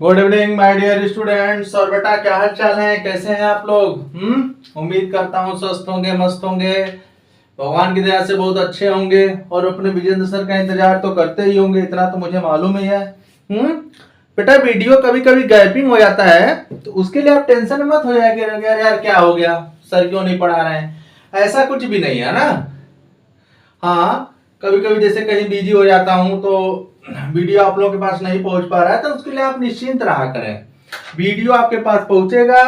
Good evening my dear students. और बेटा क्या हाल चाल है, कैसे हैं आप लोग? उम्मीद करता हूँ स्वस्थ होंगे, मस्त होंगे, भगवान की दया से बहुत अच्छे होंगे और अपने विजेंद्र सर का इंतजार तो करते ही होंगे, इतना तो मुझे मालूम ही है। बेटा वीडियो कभी कभी गैपिंग हो जाता है तो उसके लिए आप टेंशन मत हो जाए कि यार क्या हो गया, सर क्यों नहीं पढ़ा रहे हैं, ऐसा कुछ भी नहीं है ना। हाँ, कभी कभी जैसे कहीं बिजी हो जाता हूँ तो वीडियो आप लोगों के पास नहीं पहुंच पा रहा है, तो उसके लिए आप निश्चिंत रहा करें, वीडियो आपके पास पहुंचेगा।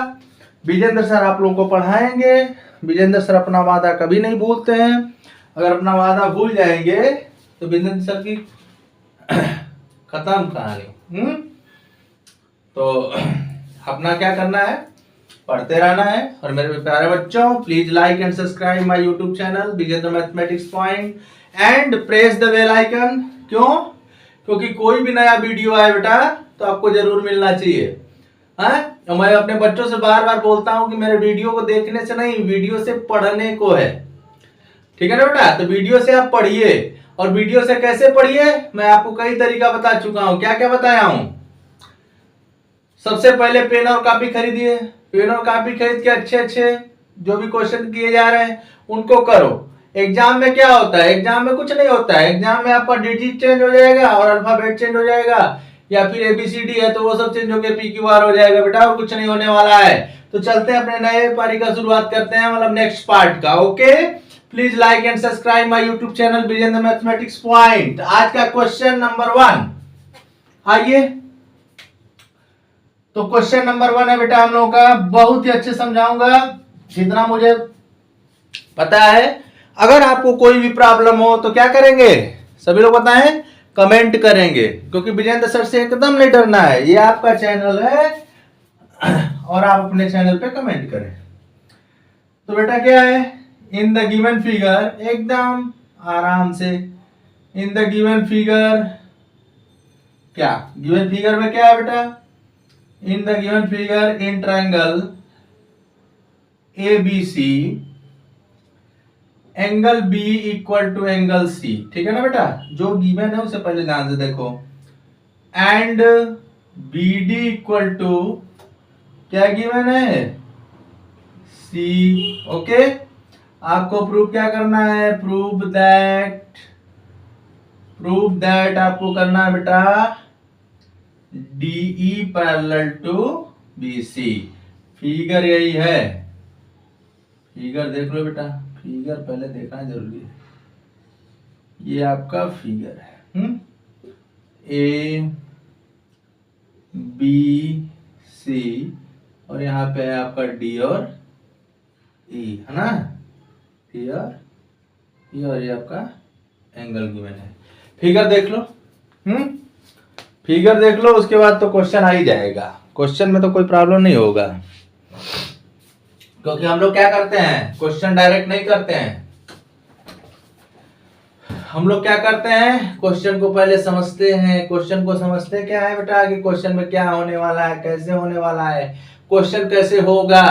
विजेंद्र सर आप लोगों को पढ़ाएंगे। विजेंद्र सर अपना वादा कभी नहीं भूलते हैं, अगर अपना वादा भूल जाएंगे तो विजेंद्र सर की खत्म कहानी। तो अपना क्या करना है, पढ़ते रहना है। और मेरे प्यारे बच्चों, please like and subscribe my YouTube channel Vijendra mathematics point and press the bell icon. क्यों? क्योंकि कोई भी नया वीडियो आए बेटा तो आपको जरूर मिलना चाहिए। तो मैं अपने बच्चों से बार बार बोलता हूं कि मेरे वीडियो को देखने से नहीं, वीडियो से पढ़ने को है। ठीक है ना बेटा? तो वीडियो से आप पढ़िए। और वीडियो से कैसे पढ़िए, मैं आपको कई तरीका बता चुका हूं। क्या क्या बताया हूं? सबसे पहले पेन और कॉपी खरीदिए। पेन और कॉपी खरीद के अच्छे अच्छे जो भी क्वेश्चन किए जा रहे हैं उनको करो। एग्जाम में क्या होता है, एग्जाम में कुछ नहीं होता है। एग्जाम में आपका डिजिट चेंज हो जाएगा और अल्फाबेट चेंज हो जाएगा, या फिर एबीसीडी है तो वो सब चेंज होकर पीक्यूआर हो जाएगा बेटा, और कुछ नहीं होने वाला है। तो चलते हैं अपने नए पारी का शुरुआत करते हैं, मतलब नेक्स्ट पार्ट का। Okay, please like and subscribe my YouTube channel Vijendra mathematics point. आज का क्वेश्चन नंबर 1, आइए। तो क्वेश्चन नंबर 1 है बेटा हम लोगों का, बहुत ही अच्छे समझाऊंगा जितना मुझे पता है। अगर आपको कोई भी प्रॉब्लम हो तो क्या करेंगे, सभी लोग बताएं, कमेंट करेंगे, क्योंकि विजेंद्र सर से एकदम नहीं डरना है। ये आपका चैनल है और आप अपने चैनल पे कमेंट करें। तो बेटा क्या है, इन द गिवन फिगर, एकदम आराम से, इन द गिवन फिगर, क्या गिवन फिगर में क्या है बेटा, in the given figure in triangle ABC angle B equal to angle C। ठीक है ना बेटा? जो गिवन है उसे पहले ध्यान से देखो। एंड BD इक्वल टू, क्या गिवन है, C। ओके, आपको प्रूव क्या करना है, प्रूव दैट आपको करना है बेटा DE parallel to BC। Figure यही है, फिगर देख लो बेटा, फिगर पहले देखना जरूरी है। ये आपका फिगर है, A B C, और यहाँ पे है आपका D और E, है ना, D और E, और ये आपका एंगल गिवन है। फिगर देख लो, फिगर देख लो, उसके बाद तो क्वेश्चन आ ही जाएगा। क्वेश्चन में तो कोई प्रॉब्लम नहीं होगा, क्योंकि हम लोग क्या करते हैं, क्वेश्चन डायरेक्ट नहीं करते हैं। हम लोग क्या करते हैं, क्वेश्चन को पहले समझते हैं। क्वेश्चन को समझते क्या है बेटा, कि क्वेश्चन में क्या होने वाला है, कैसे होने वाला है, क्वेश्चन कैसे होगा।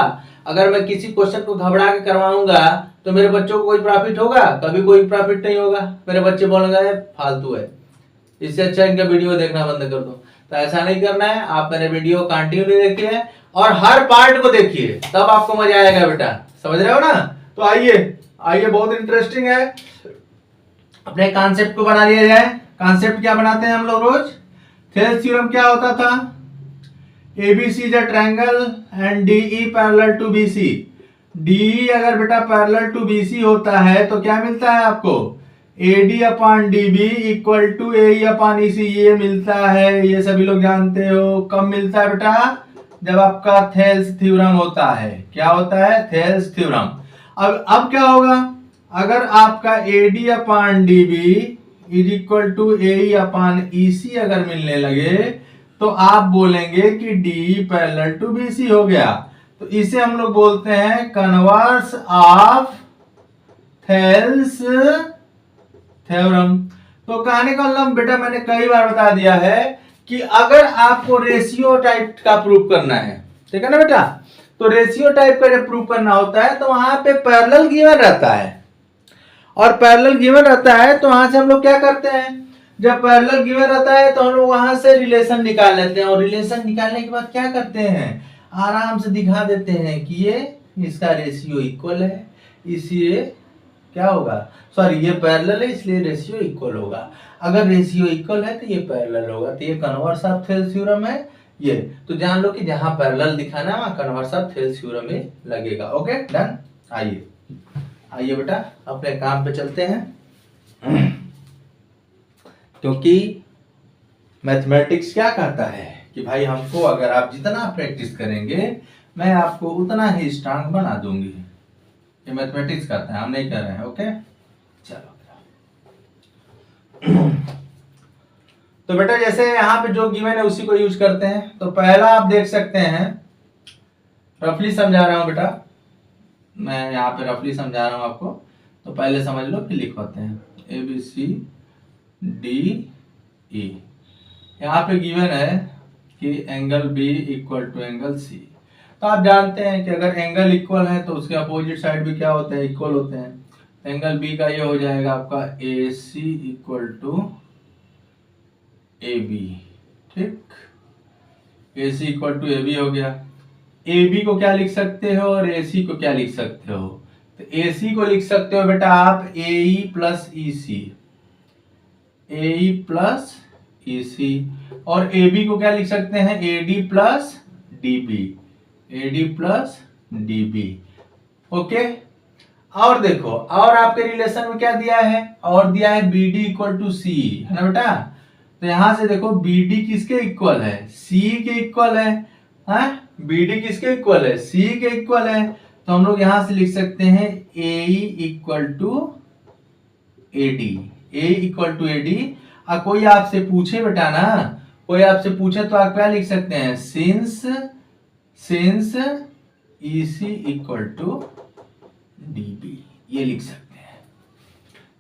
अगर मैं किसी क्वेश्चन को घबरा के करवाऊंगा तो मेरे बच्चों को कोई प्रॉफिट होगा? कभी कोई प्रॉफिट नहीं होगा। मेरे बच्चे बोलेंगे फालतू है, इससे अच्छा इनका वीडियो देखना बंद कर दो। तो ऐसा नहीं करना है, आप मेरे वीडियो कंटिन्यू देखिए और हर पार्ट को देखिए, तब आपको मजा आएगा बेटा, समझ रहे हो ना। तो आइए, बहुत इंटरेस्टिंग है। अपने कॉन्सेप्ट को बना लिया जाए। कॉन्सेप्ट क्या बनाते हैं हम लोग रोज? थेल्स थ्योरम क्या होता था, ABC is a triangle and DE parallel to BC। DE अगर बेटा पैरेलल टू BC होता है तो क्या मिलता है आपको, AD upon DB equal to AE upon EC। ये मिलता है, ये सभी लोग जानते हो। कब मिलता है बेटा? जब आपका थेल्स थ्योरम होता है। क्या होता है? Thales theorem. अब क्या होगा, अगर आपका AD upon DB is equal to AE upon EC अगर मिलने लगे तो आप बोलेंगे कि DE पैरेलल टू BC हो गया। तो इसे हम लोग बोलते हैं कन्वर्स ऑफ थेल्स थ्योरम। तो कहने का मतलब बेटा मैंने कई बार बता दिया है कि अगर आपको रेशियो टाइप का प्रूफ करना है, ठीक है ना बेटा, तो रेशियो टाइप का जब प्रूफ करना होता है तो वहां पे पैरेलल गिवन रहता है, और पैरेलल गिवन रहता है तो वहां से हम लोग क्या करते हैं, जब पैरेलल गिवन रहता है तो हम लोग वहां से रिलेशन निकाल लेते हैं, और रिलेशन निकालने के बाद क्या करते हैं, आराम से दिखा देते हैं कि ये इसका रेशियो इक्वल है, इसलिए क्या होगा, सॉरी ये पैरेलल है इसलिए रेशियो इक्वल होगा। अगर रेशियो इक्वल है तो ये पैरेलल होगा, तो ये कन्वर्स ऑफ थेल्स थ्योरम है ये। तो जान लो कि जहां पैरेलल दिखाना है वहां कन्वर्स ऑफ थेल्स थ्योरम ही लगेगा। Okay done. आइए आइए बेटा अपने काम पे चलते हैं, क्योंकि मैथमेटिक्स क्या कहता है कि भाई हमको अगर आप जितना प्रैक्टिस करेंगे मैं आपको उतना ही स्ट्रांग बना दूंगी। ये मैथमेटिक्स कहता है, हम नहीं कर रहे हैं। ओके चलो तो बेटा जैसे यहाँ पे जो गिवन है उसी को यूज करते हैं। तो पहला आप देख सकते हैं, रफली समझा रहा हूं बेटा, मैं यहाँ पे रफली समझा रहा हूं आपको, तो पहले समझ लो फिर लिखवाते हैं। ABCDE यहाँ पे गिवन है कि angle B equal to angle C। तो आप जानते हैं कि अगर एंगल इक्वल है तो उसके अपोजिट साइड भी क्या होते हैं, इक्वल होते हैं। एंगल B का ये हो जाएगा आपका AC इक्वल टू AB, ठीक, AC इक्वल टू AB हो गया। AB को क्या लिख सकते हो और AC को क्या लिख सकते हो, तो AC को लिख सकते हो बेटा आप AE plus EC, AE plus EC, और AB को क्या लिख सकते हैं AD plus DB, AD plus DB। Okay और देखो और आपके रिलेशन में क्या दिया है, और दिया है BD इक्वल टू C, है ना बेटा। तो यहां से देखो BD किसके इक्वल है, C के इक्वल है, हाँ BD किसके इक्वल है, C के इक्वल है। तो हम लोग यहां से लिख सकते हैं AE equal to AD, AE equal to AD। कोई आपसे पूछे बेटा ना, कोई आपसे पूछे तो आप क्या लिख सकते हैं, since EC equal to DB, ये लिख सकते हैं।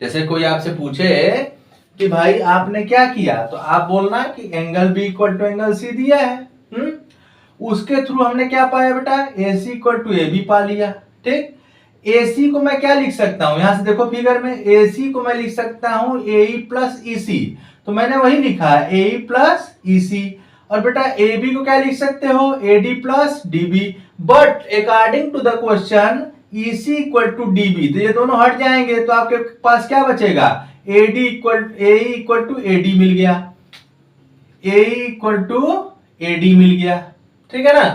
जैसे कोई आपसे पूछे कि भाई आपने क्या किया, तो आप बोलना कि angle B equal to angle C दिया है, उसके थ्रू हमने क्या पाया बेटा, AC इक्वल टू AB पा लिया, ठीक। AC को मैं क्या लिख सकता हूं, यहां से देखो फिगर में, AC को मैं लिख सकता हूं AE प्लस EC, तो मैंने वही लिखा है AE प्लस EC। और बेटा AB को क्या लिख सकते हो, AD plus DB, but according to the question EC equal to DB, तो ये दोनों हट जाएंगे, तो आपके पास क्या बचेगा, AE इक्वल टू AD मिल गया, AE इक्वल टू AD मिल गया, ठीक है ना।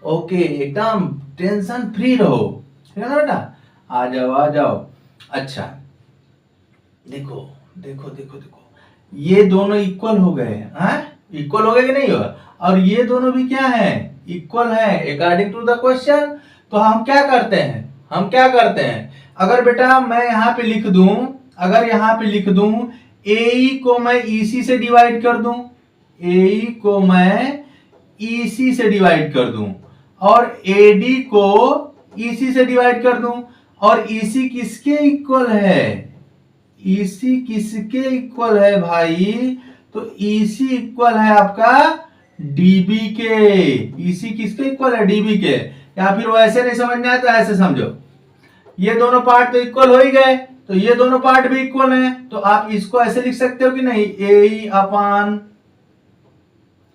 ओके एकदम टेंशन फ्री रहो, ठीक है ना बेटा, आ जाओ। अच्छा देखो देखो देखो देखो, ये दोनों इक्वल हो गए, हाँ इक्वल हो गए कि नहीं हो, और ये दोनों भी क्या है, इक्वल है अकॉर्डिंग टू द क्वेश्चन। तो हम क्या करते हैं, अगर बेटा मैं यहाँ पे लिख दूं, अगर यहाँ पे लिख दूं AE को मैं EC से डिवाइड कर दूं, AE को मैं EC से डिवाइड कर दूं, और AD को EC से डिवाइड कर दूं, और EC किसके इक्वल है, EC किसके इक्वल है भाई, तो EC इक्वल है आपका DB के, EC किसके इक्वल है, DB के। या फिर वैसे नहीं समझ में आया तो ऐसे समझो, ये दोनों पार्ट तो इक्वल हो ही गए, तो ये दोनों पार्ट भी इक्वल हैं, तो आप इसको ऐसे लिख सकते हो कि नहीं, AE अपान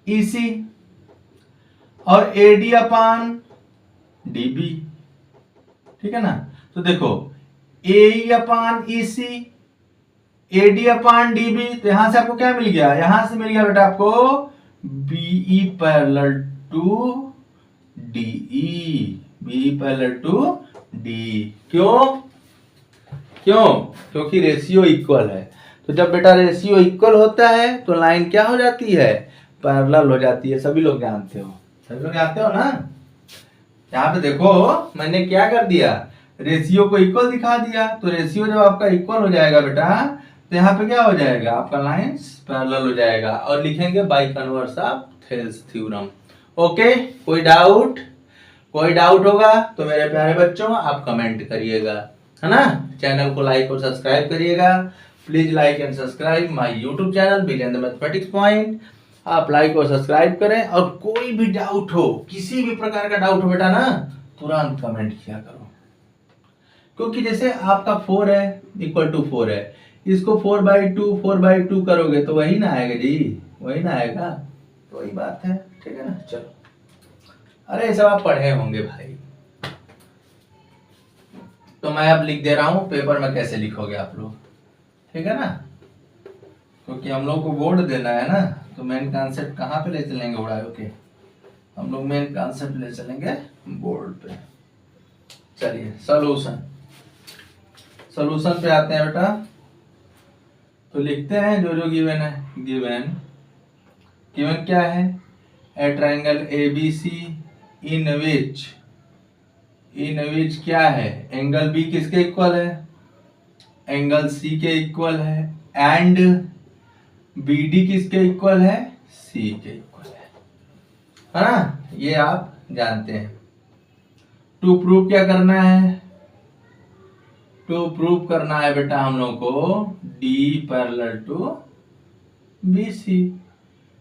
EC और AD अपान DB, ठीक है ना। तो देखो AE अपान EC, AD अपान DB, तो यहां से आपको क्या मिल गया, यहां से मिल गया बेटा आपको BE parallel to DE, BE parallel to DE। क्यों, क्योंकि रेशियो इक्वल है। तो जब बेटा रेशियो इक्वल होता है तो लाइन क्या हो जाती है, पैरेलल हो जाती है। सभी लोग जानते हो ना। यहाँ पे देखो मैंने क्या कर दिया, रेशियो को इक्वल दिखा दिया, तो रेशियो जब आपका इक्वल हो जाएगा बेटा, तो यहाँ पे क्या हो जाएगा, आपका लाइंस पैरेलल हो जाएगा, और लिखेंगे by converse of Thales theorem. Okay कोई डाउट होगा तो मेरे प्यारे बच्चों आप कमेंट करिएगा, है ना। चैनल को लाइक और सब्सक्राइब करिएगा, please like and subscribe my YouTube channel Vijendra mathematics point. आप लाइक और सब्सक्राइब करें, और कोई भी डाउट हो, किसी भी प्रकार का डाउट हो बेटा ना, तुरंत कमेंट किया करो। क्योंकि जैसे आपका 4 है इक्वल टू 4 है, इसको 4/2 करोगे तो वही ना आएगा जी, वही ना आएगा, तो वही बात है। ठीक है ना, चलो। अरे ये सब आप पढ़े होंगे भाई, तो मैं अब लिख दे रहा हूँ, पेपर में कैसे लिखोगे आप लोग, ठीक है ना, क्योंकि हम लोग को बोर्ड देना है ना, तो मेन कॉन्सेप्ट कहाँ पे ले चलेंगे उड़ा के, हम लोग मेन कॉन्सेप्ट ले चलेंगे बोर्ड पे। चलिए सॉल्यूशन, सॉल्यूशन पे आते हैं बेटा। तो लिखते हैं जो जो गिवन है। गिवन क्या है, ए ट्रायंगल ABC इन विच क्या है, एंगल B किसके इक्वल है, एंगल C के इक्वल है, एंड BD किसके इक्वल है, C के इक्वल है ना, ये आप जानते हैं। टू प्रूव क्या करना है, टू प्रूव करना है बेटा हम लोग को D पैरेलल टू BC।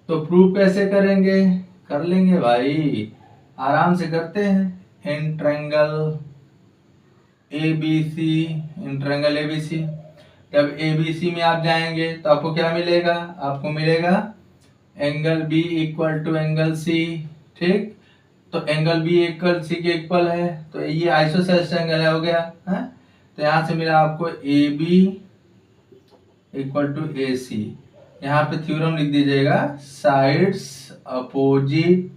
तो प्रूव कैसे करेंगे, कर लेंगे भाई, आराम से करते हैं। इन ट्रायंगल ABC, जब ABC में आप जाएंगे तो आपको क्या मिलेगा, आपको मिलेगा angle B equal to angle C। ठीक, तो एंगल B इक्वल C के इक्वल है, तो ये आइसोसेलेस एंगल है, हो गया है। तो यहाँ से मिला आपको AB इक्वल टू AC। यहाँ पे थ्योरम लिख दीजिएगा, sides opposite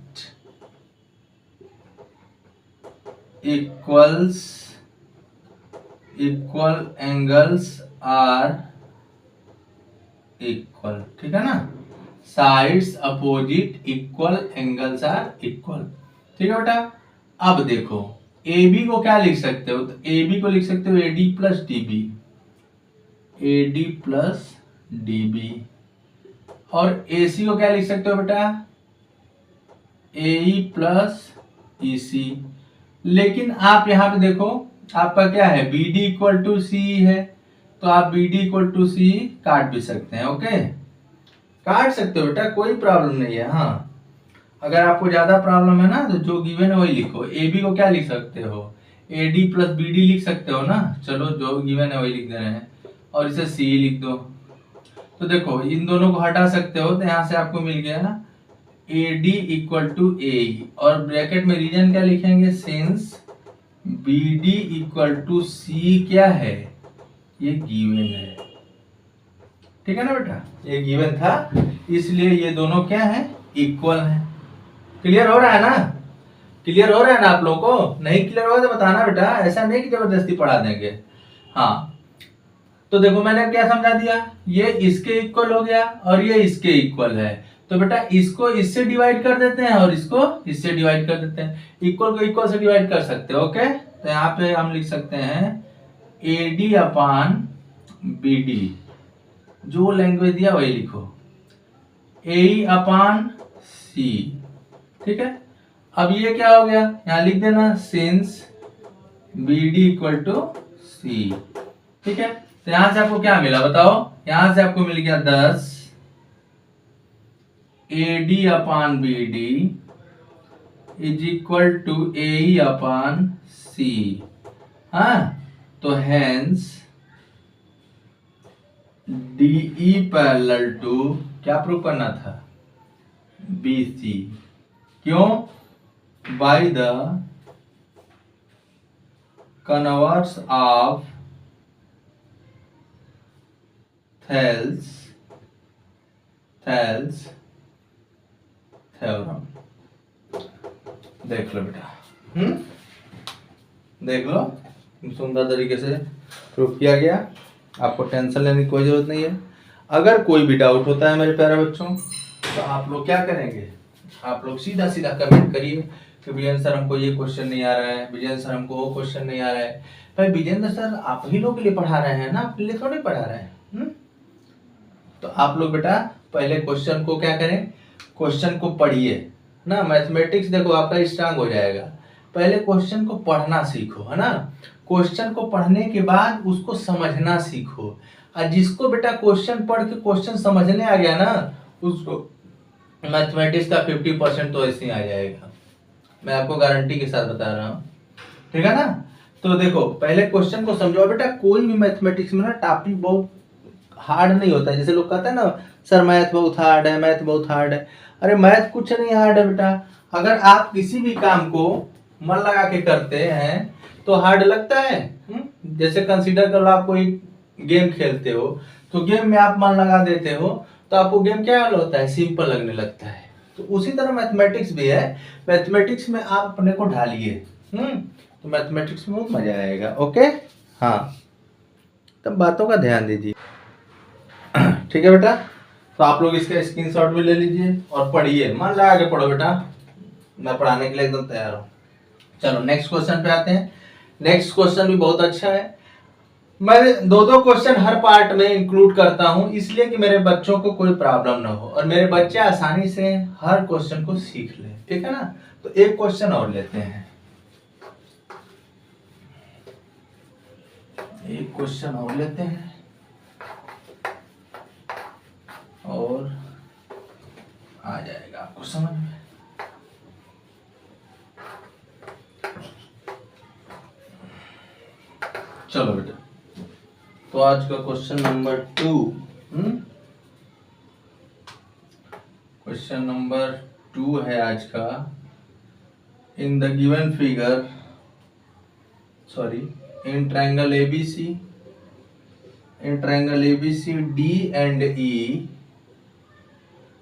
equal angles are equal. ठीक है ना, sides opposite equal angles are equal. ठीक है बेटा, अब देखो AB को क्या लिख सकते हो, तो AB को लिख सकते हो AD plus DB, AD plus DB। और AC को क्या लिख सकते हो बेटा, AE प्लस EC। लेकिन आप यहाँ पे देखो आपका क्या है, BD इक्वल टू C है, तो आप BD इक्वल टू C काट भी सकते हैं। ओके, काट सकते हो बेटा, कोई प्रॉब्लम नहीं है। हाँ, अगर आपको ज्यादा प्रॉब्लम है ना, तो जो गिवन है वही लिखो। AB को क्या लिख सकते हो, AD प्लस BD लिख सकते हो ना, चलो जो गिवन है वही लिख दे रहे हैं, और इसे C लिख दो। तो देखो इन दोनों को हटा सकते हो, तो यहाँ से आपको मिल गया ना AD इक्वल टू AE, और ब्रैकेट में रीजन क्या लिखेंगे, since BD equal to C क्या है, ये गिवन है। ठीक है ना बेटा, ये गिवन था, इसलिए ये दोनों क्या है, इक्वल है। क्लियर हो रहा है ना, क्लियर हो रहा है ना आप लोगों को, नहीं क्लियर होगा तो बताना बेटा, ऐसा नहीं कि जबरदस्ती पढ़ा देंगे। हाँ, तो देखो मैंने क्या समझा दिया, ये इसके इक्वल हो गया और ये इसके इक्वल है, तो बेटा इसको इससे डिवाइड कर देते हैं और इसको इससे डिवाइड कर देते हैं, इक्वल को इक्वल से डिवाइड कर सकते हैं। ओके, तो यहाँ पे हम लिख सकते हैं AD अपान BD, जो लैंग्वेज दिया वही लिखो, AE अपान C। ठीक है, अब ये क्या हो गया, यहाँ लिख देना since BD equal to C। ठीक है, तो यहां से आपको क्या मिला बताओ, यहां से आपको मिल गया 10 AD upon BD is equal to AE upon C। हाँ, तो हेंस DE पैरेलल टू क्या प्रूव करना था, BC। क्यों, by the converse of Thales theorem. देख लो बेटा, देख लो, सुंदर तरीके से प्रूफ किया गया, आपको टेंशन लेने की कोई जरूरत नहीं है। अगर कोई भी डाउट होता है मेरे प्यारे बच्चों, तो आप लोग क्या करेंगे, आप लोग सीधा सीधा कमेंट करिए कि विजेंद्र सर हमको ये क्वेश्चन नहीं आ रहा है, विजेंद्र सर हमको वो क्वेश्चन नहीं आ रहा है। भाई विजेंद्र सर आप ही लोग के लिए पढ़ा रहे हैं ना, अपने लिए थोड़ी पढ़ा रहे हैं। तो आप लोग बेटा पहले क्वेश्चन को क्या करें, क्वेश्चन को पढ़िए ना, मैथमेटिक्स देखो आपका स्ट्रांग हो जाएगा। पहले क्वेश्चन को पढ़ना सीखो, है ना, क्वेश्चन को पढ़ने के बाद उसको समझना सीखो, और जिसको बेटा क्वेश्चन पढ़ के क्वेश्चन समझने आ गया ना, उसको मैथमेटिक्स का 50% तो ऐसे ही आ जाएगा, मैं आपको गारंटी के साथ बता रहा हूँ। ठीक है ना, तो देखो पहले क्वेश्चन को समझो बेटा, कोई भी मैथमेटिक्स में ना टॉपिक बहुत हार्ड नहीं होता है। जैसे लोग कहते हैं ना सर मैथ बहुत हार्ड है, मैथ बहुत हार्ड है। अरे मैथ कुछ नहीं हार्ड है बेटा। अगर आप किसी भी काम को मन लगा के करते हैं तो हार्ड लगता है। जैसे कंसीडर करो आप कोई गेम खेलते हो तो गेम में आप मन लगा देते हो तो आपको गेम क्या होता है, सिंपल लगने लगता है। तो उसी तरह मैथमेटिक्स भी है। मैथमेटिक्स में आप अपने को ढालिए, तो मैथमेटिक्स में बहुत मजा आएगा। ओके, हाँ, तब बातों का ध्यान दीजिए। ठीक है बेटा, तो आप लोग इसका स्क्रीनशॉट भी ले लीजिए और पढ़िए, मन लगा के पढ़ो बेटा, मैं पढ़ाने के लिए एकदम तैयार हूँ। चलो नेक्स्ट क्वेश्चन पे आते हैं। नेक्स्ट क्वेश्चन भी बहुत अच्छा है। मैं दो क्वेश्चन हर पार्ट में इंक्लूड करता हूं इसलिए कि मेरे बच्चों को कोई प्रॉब्लम ना हो और मेरे बच्चे आसानी से हर क्वेश्चन को सीख लें। ठीक है ना, तो एक क्वेश्चन और लेते हैं, एक क्वेश्चन और लेते हैं और आ जाएगा आपको समझ में। चलो बेटा, तो आज का क्वेश्चन नंबर 2, क्वेश्चन नंबर 2 है आज का। इन the given figure, in triangle ABC,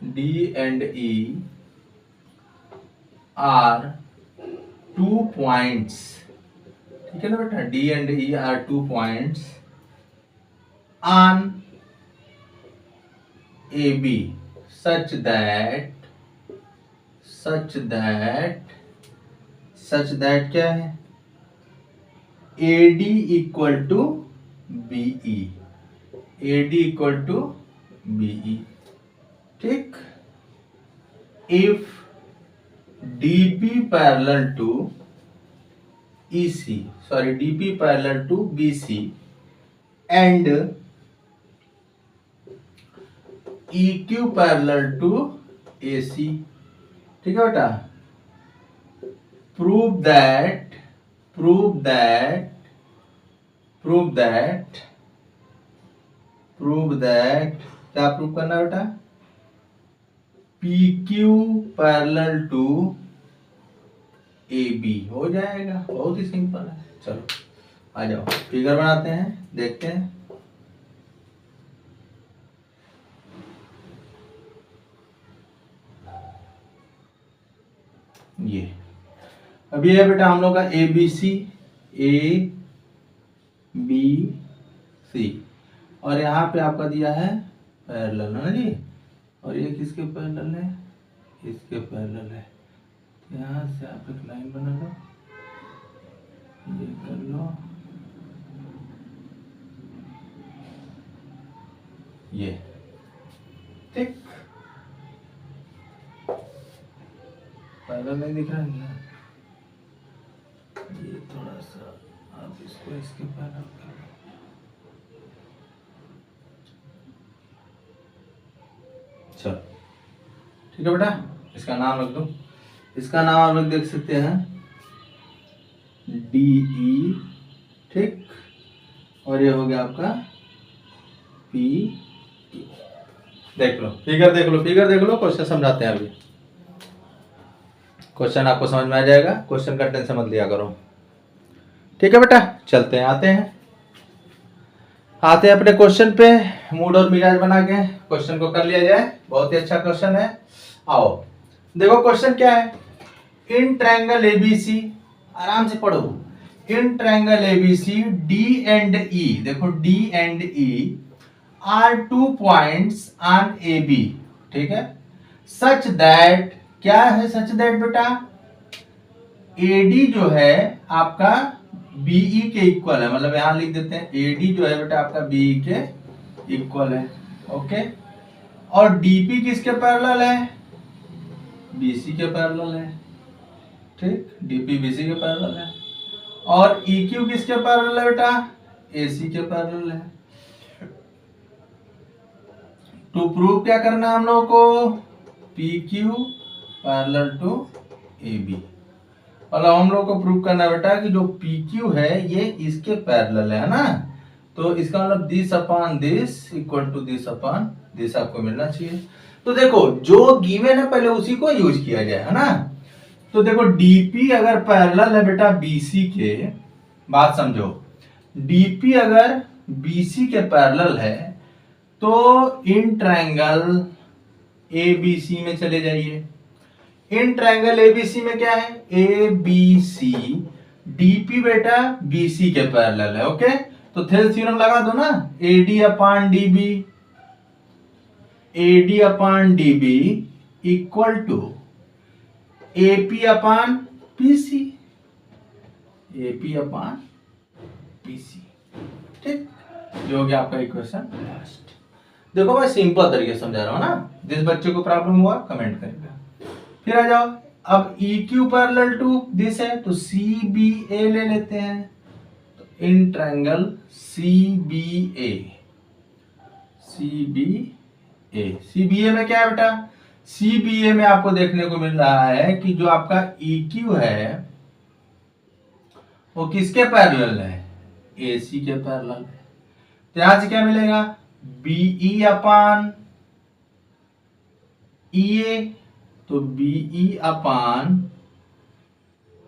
D and E are 2 points। ठीक है ना बेटा, D and E are 2 points on AB such that क्या है, AD equal to BE, ठीक। if DP parallel to BC and EQ parallel to AC, ठीक है बेटा। prove that क्या प्रूव करना है बेटा, PQ पैरेलल टू AB हो जाएगा, बहुत ही सिंपल है। चलो आ जाओ, फिगर बनाते हैं, देखते हैं। ये अभी है बेटा हम लोग का ABC और यहाँ पे आपका दिया है पैरेलल, है ना जी। और ये किसके पैरेलल है, इसके पैरेलल है। यहाँ से आप एक लाइन बना लो, ये कर लो, ये ठीक। पैरेलल नहीं दिख रहा है, ये थोड़ा सा आप इसको इसके पैरेलल कर लो। चलो ठीक है बेटा, इसका नाम रख दो। इसका नाम आप लोग देख सकते हैं DE, ठीक। और ये हो गया आपका PQ। देख लो फिगर, देख लो, क्वेश्चन समझाते हैं। अभी क्वेश्चन आपको समझ में आ जाएगा, क्वेश्चन का टेंशन मत लिया करो। ठीक है बेटा, चलते हैं, आते हैं अपने क्वेश्चन पे। मूड और मिजाज बना के क्वेश्चन को कर लिया जाए। बहुत ही अच्छा क्वेश्चन है। आओ देखो क्वेश्चन क्या है। इन ट्रायंगल ABC, आराम से पढ़ो। इन triangle ABC D and E, देखो D and E are 2 points on AB, ठीक है। सच दैट, क्या है सच दैट बेटा, AD जो है आपका BE के इक्वल है, मतलब यहां लिख देते हैं AD जो है बेटा आपका BE के इक्वल है। ओके, और DP किसके पैरेलल है, BC के पैरेलल है, ठीक। DP BC के पैरेलल है। और EQ किसके पैरेलल है बेटा, AC के पैरेलल है। टू प्रूव क्या करना है हम लोगों को, PQ पैरेलल टू AB। और हम लोग को प्रूव करना है बेटा कि जो PQ है ये इसके पैरेलल है ना। तो इसका मतलब this upon this equal to this upon this आपको मिलना चाहिए। तो देखो जो गिवन है पहले उसी को यूज किया जाए, है ना। तो देखो डीपी अगर पैरेलल है बेटा बीसी के, बात समझो, डीपी अगर बीसी के पैरेलल है तो इन ट्रायंगल एबीसी में चले जाइए। इन ट्रायंगल एबीसी में क्या है, एबीसी, डीपी बेटा बीसी के पैरेलल है। ओके, तो थेल्स थ्योरम लगा दो ना, AD upon DB, AD upon DB equal to AP upon PC, AP upon PC. ठीक, जो हो गया आपका इक्वेशन लास्ट। देखो मैं सिंपल तरीके से समझा रहा हूं ना, जिस बच्चे को प्रॉब्लम हुआ कमेंट करेगा। फिर आ जाओ, अब EQ पैरेलल टू दिस है तो CBA ले लेते हैं। तो इन ट्रायंगल CBA, CBA में क्या है बेटा, CBA में आपको देखने को मिल रहा है कि जो आपका EQ है वो किसके पैरेलल है, AC के पैरेलल है। तो यहां से क्या मिलेगा, BE अपॉन EA, तो BE अपॉन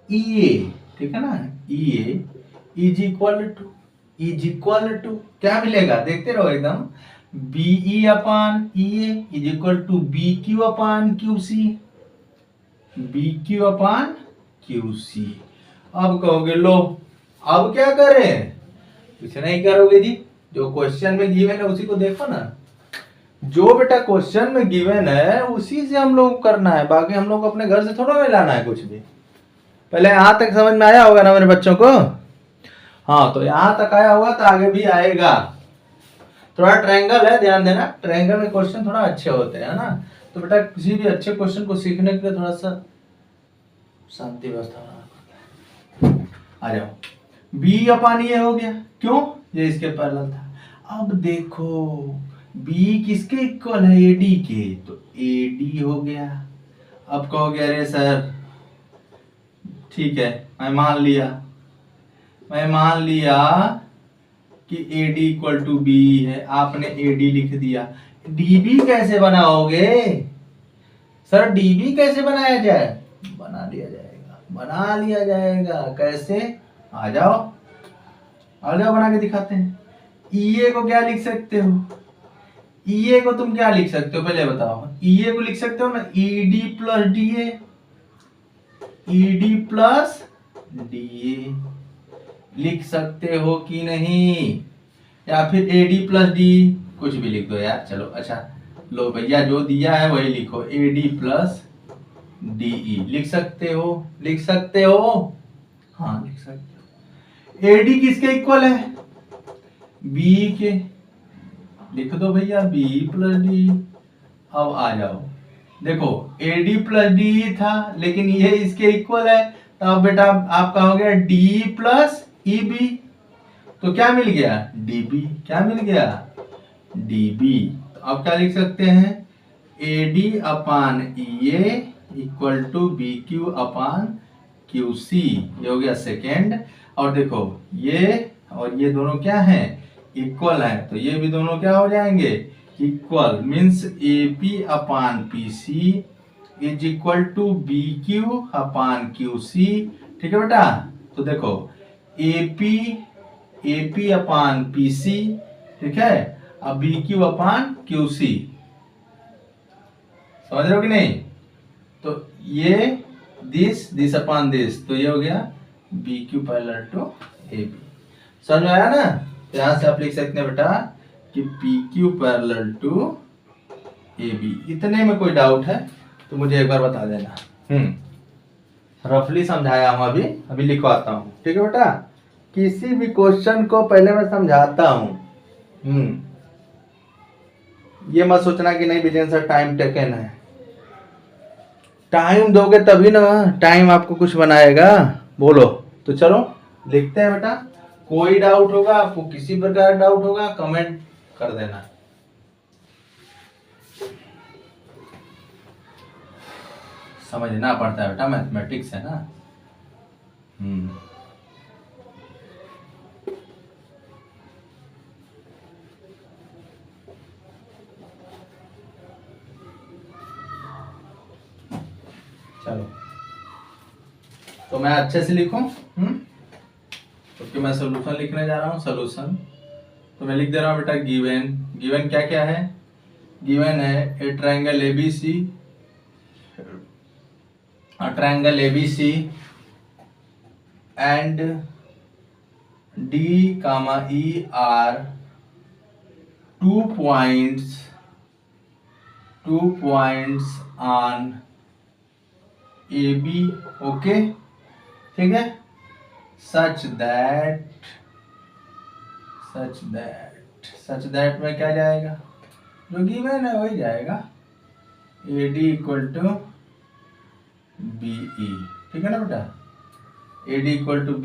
EA, ठीक है ना, EA इज इक्वल टू क्या मिलेगा, देखते रहो एकदम, BE upon EA is equal to BQ upon QC, BQ upon QC। अब कहोगे लो अब क्या करें, कुछ नहीं करोगे जी, जो क्वेश्चन में गिवन है उसी को देखो ना, जो बेटा क्वेश्चन में गिवन है उसी से हम लोग करना है, बाकी हम लोग अपने घर से थोड़ा नहीं लाना है कुछ भी। पहले यहां तक समझ में आया होगा ना मेरे बच्चों को, हाँ तो यहां तक आया होगा तो आगे भी आएगा। थोड़ा ट्रायंगल है, ध्यान देना, ट्रायंगल में क्वेश्चन थोड़ा अच्छे होते हैं ना, तो बेटा किसी भी अच्छे क्वेश्चन को सीखने के लिए थोड़ा सा शांति व्यवस्था बनाना पड़ता है। आ जाओ, बी अपॉन ये हो गया, क्यों, ये इसके पैरेलल था। अब देखो बी किसके इक्वल है, एडी के, तो एडी हो गया। अब कहोगे अरे सर ठीक है, मैं मान लिया कि AD इक्वल टू बी है, आपने AD लिख दिया, DB कैसे बनाओगे सर, DB कैसे बनाया जाए, बना लिया जाएगा, कैसे, आ जाओ बना के दिखाते हैं। EA को क्या लिख सकते हो, EA को तुम क्या लिख सकते हो पहले बताओ, EA को लिख सकते हो ना ED plus DA, ED plus DA लिख सकते हो कि नहीं, या फिर AD प्लस D कुछ भी लिख दो यार, चलो अच्छा लो भैया जो दिया है वही लिखो, AD प्लस DE लिख सकते हो, हाँ लिख सकते हो। AD किसके इक्वल है, B के, लिख दो भैया B प्लस D। अब आ जाओ, देखो AD प्लस DE था लेकिन ये इसके इक्वल है, तो अब बेटा आपका हो गया D प्लस EB, तो क्या मिल गया, DB, क्या मिल गया, DB। तो अब क्या लिख सकते हैं, AD upon EA equal to BQ upon QC, ये हो गया सेकेंड। और देखो ये और ये दोनों क्या हैं, इक्वल है, तो ये भी दोनों क्या हो जाएंगे, equal, means AP upon PC is equal to BQ upon QC। ठीक है बेटा, तो देखो AP अपान PC, ठीक है, अब BQ अपान QC, समझ रहे हो कि नहीं। तो ये दिस अपान दिस, तो ये हो गया BQ पैरेलल टू AB, समझ में आया ना। तो यहां से आप लिख सकते हैं बेटा कि PQ पैरेलल टू AB। इतने में कोई डाउट है तो मुझे एक बार बता देना। रफली समझाया हूं, अभी लिखवाता हूं, ठीक है बेटा। किसी भी क्वेश्चन को पहले मैं समझाता हूं, ये मत सोचना कि नहीं विजय सर टाइम टेकन है, टाइम दोगे तभी ना टाइम आपको कुछ बनाएगा, बोलो। तो चलो लिखते हैं बेटा, कोई डाउट होगा आपको, किसी प्रकार डाउट होगा कमेंट कर देना। समझना पड़ता है बेटा, मैथमेटिक्स है ना। तो मैं अच्छे से लिखूं, क्योंकि मैं सोल्यूशन लिखने जा रहा हूँ। सोल्यूशन तो मैं लिख दे रहा हूँ बेटा गिवन। गिवन क्या क्या है? गिवन है a triangle ABC, triangle ABC and D comma E are 2 points on AB, okay ठीक है। सच दैट में क्या जाएगा? जो गिवन है वही जाएगा, AD इक्वल टू BE, ठीक है ना बेटा। AD equal to B,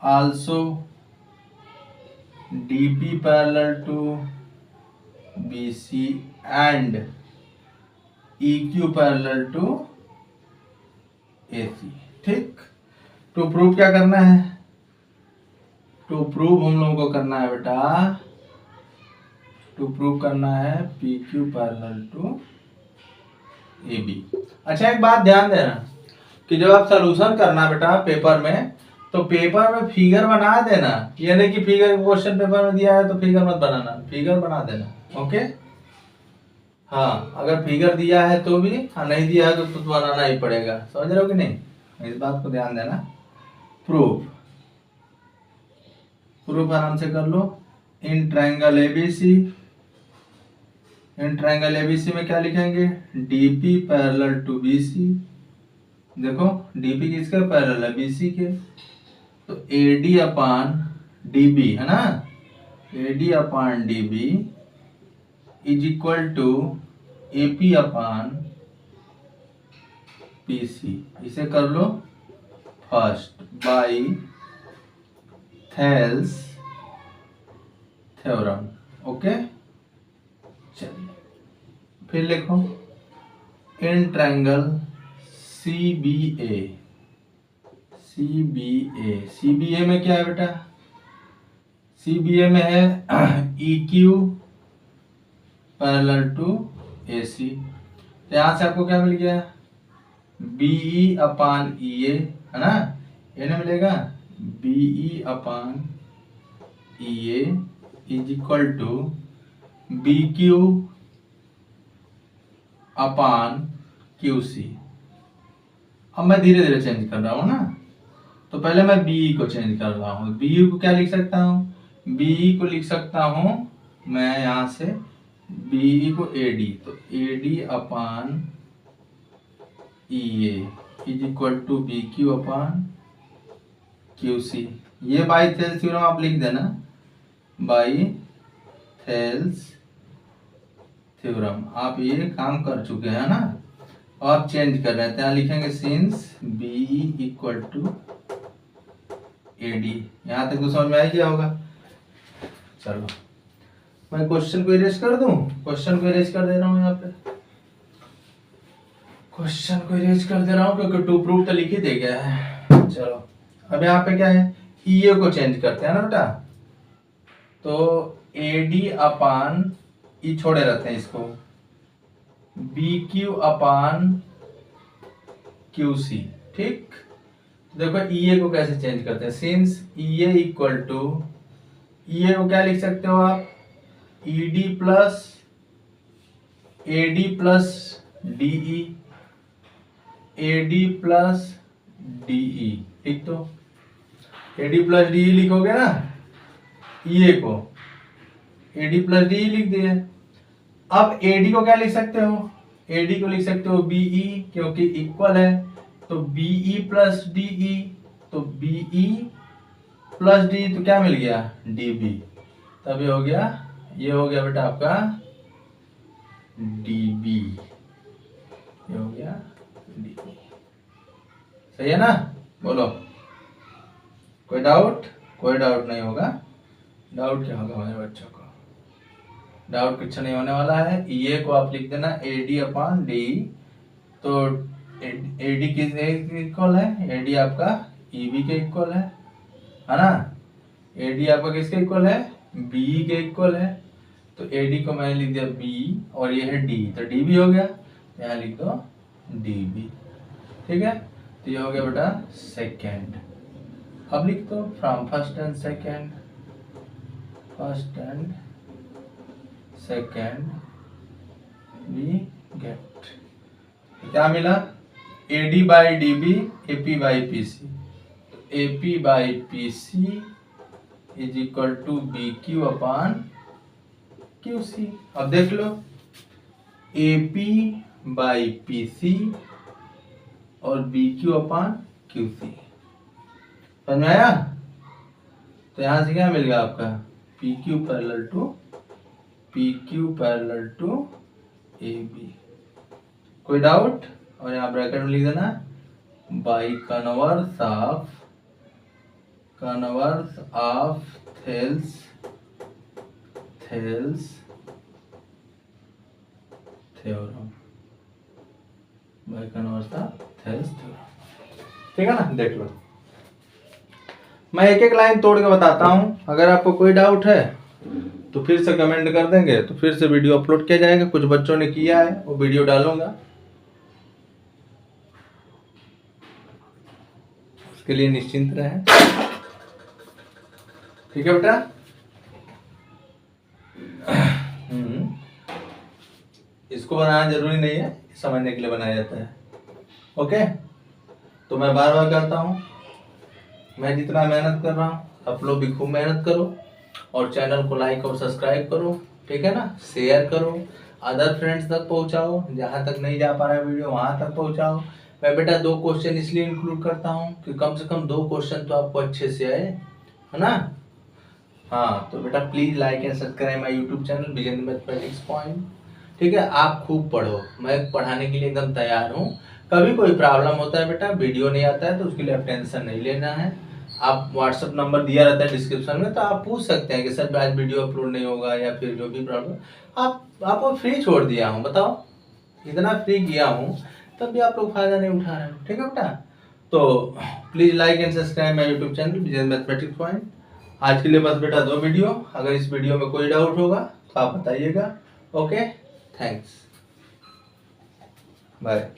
also DP parallel to BC and EQ parallel to AC, ठीक। टू प्रूव क्या करना है? टू प्रूव हम लोगों को करना है बेटा, टू प्रूव करना है PQ पैरेलल टू AB। अच्छा एक बात ध्यान देना कि जब आप सॉल्यूशन करना बेटा पेपर में, तो पेपर में फिगर बना देना, ये नहीं कि फिगर क्वेश्चन पेपर में दिया है तो फिगर मत बनाना, फिगर बना देना, ओके। हाँ अगर फिगर दिया है तो भी, हाँ नहीं दिया है तो बनाना ही पड़ेगा, समझ रहे हो कि नहीं? इस बात को ध्यान देना। प्रूफ आराम से कर लो। In triangle ABC, in triangle ABC में क्या लिखेंगे? DP parallel to BC. देखो डीपी किसके पैरेलल है? बीसी के। तो एडी अपान डीबी है ना, AD upon DB is equal to AP upon PC. इसे कर लो first by Thales theorem, okay. चलिए फिर लिखो इन ट्रायंगल CBA, CBA में क्या है बेटा? CBA में है EQ पैरेलल टू AC। तो यहां से आपको क्या मिल गया? BE अपान EA है ना, ये ना मिलेगा BE upon EA is equal to BQ upon QC। अब मैं धीरे धीरे चेंज कर रहा हूँ ना, तो पहले मैं BE को चेंज कर रहा हूँ। BE को क्या लिख सकता हूँ? BE को लिख सकता हूँ मैं यहाँ से BE को AD, तो AD upon EA is equal to BQ upon QC। ये बाई थेल्स थ्योरम आप लिख देना, बाई थेल्स थ्योरम। आप ये काम कर चुके हैं ना, आप चेंज कर रहे हैं, यहाँ लिखेंगे since BE equal to AD। यहाँ तक तो समझ में आ गया होगा। चलो मैं क्वेश्चन को इरेज कर दूं, क्वेश्चन को इरेज कर दे रहा हूँ, यहाँ पे क्वेश्चन को इरेज कर दे रहा हूँ क्योंकि टू प्रूफ तो लिख ही दे गया है। चलो अब यहाँ पे क्या है? EA को चेंज करते हैं ना बेटा, तो AD अपान E छोड़े रहते हैं इसको, BQ अपान QC, ठीक। देखो EA को कैसे चेंज करते हैं, since EA equal to, EA को क्या लिख सकते हो आप? ED plus AD plus DE, AD plus DE, ठीक। तो AD प्लस DE लिखोगे ना, EA को AD प्लस DE लिख दिए। अब AD को क्या लिख सकते हो? AD को लिख सकते हो BE, क्योंकि इक्वल है, तो BE प्लस DE, तो BE प्लस DE तो क्या मिल गया? DB। तब ये हो गया, ये हो गया बेटा आपका DB, ये हो गया DB। सही है ना? बोलो कोई डाउट? कोई डाउट नहीं होगा। डाउट क्या होगा हमारे बच्चों को? डाउट कुछ नहीं होने वाला है। EA को आप लिख देना AD अपान DE, तो AD किसके इक्वल है? AD आपका EB के इक्वल है ना? AD आपका किसके इक्वल है? BE के इक्वल है। तो AD को मैंने लिख दिया B और ये है D, तो DB हो गया, यहाँ लिख दो DB, ठीक है। तो ये हो गया बेटा सेकेंड। अब लिख दो from first and second, first and second we get, क्या मिला, AD by DB AP by PC, AP by PC is equal to BQ upon QC। अब देख लो AP बाई PC और BQ अपॉन QC, समझ में आया? तो यहां से क्या मिल गया आपका PQ पैरेलल टू AB। कोई डाउट? और यहाँ ब्रैकेट में लिख देना by converse of Thales theorem, by converse of Thales theorem. ठीक है ना? देख लो, मैं एक एक लाइन तोड़ के बताता हूँ, अगर आपको कोई डाउट है तो फिर से कमेंट कर देंगे, तो फिर से वीडियो अपलोड किया जाएगा। कुछ बच्चों ने किया है, वो वीडियो डालूंगा, उसके लिए निश्चिंत रहें। ठीक है बेटा? इसको बनाना जरूरी नहीं है, समझने के लिए बनाया जाता है। ओके, तो मैं बार बार कहता हूँ, मैं जितना मेहनत कर रहा हूँ आप लोग भी खूब मेहनत करो, और चैनल को लाइक और सब्सक्राइब करो, ठीक है ना? शेयर करो, अदर फ्रेंड्स तक पहुंचाओ, जहां तक नहीं जा पा रहा है वीडियो वहां तक पहुंचाओ। मैं बेटा 2 क्वेश्चन इसलिए इंक्लूड करता हूं कि कम से कम 2 क्वेश्चन तो आपको अच्छे से आए, है ना? हाँ, तो बेटा please like and subscribe my YouTube channel Vijendra mathematics point. ठीक है, आप खूब पढ़ो, मैं पढ़ाने के लिए एकदम तैयार हूँ। कभी कोई प्रॉब्लम होता है बेटा, वीडियो नहीं आता है, तो उसके लिए आप टेंशन नहीं लेना है। आप व्हाट्सएप नंबर दिया रहता है डिस्क्रिप्शन में, तो आप पूछ सकते हैं कि सर आज वीडियो अपलोड नहीं होगा, या फिर जो भी प्रॉब्लम, आपको फ्री छोड़ दिया हूँ। बताओ, इतना फ्री किया हूँ तब भी आप लोग फायदा नहीं उठा रहे हैं। ठीक है बेटा? तो please like and subscribe my YouTube channel Vijendra mathematics point. आज के लिए बस बेटा 2 वीडियो, अगर इस वीडियो में कोई डाउट होगा तो आप बताइएगा। Okay, thanks, bye.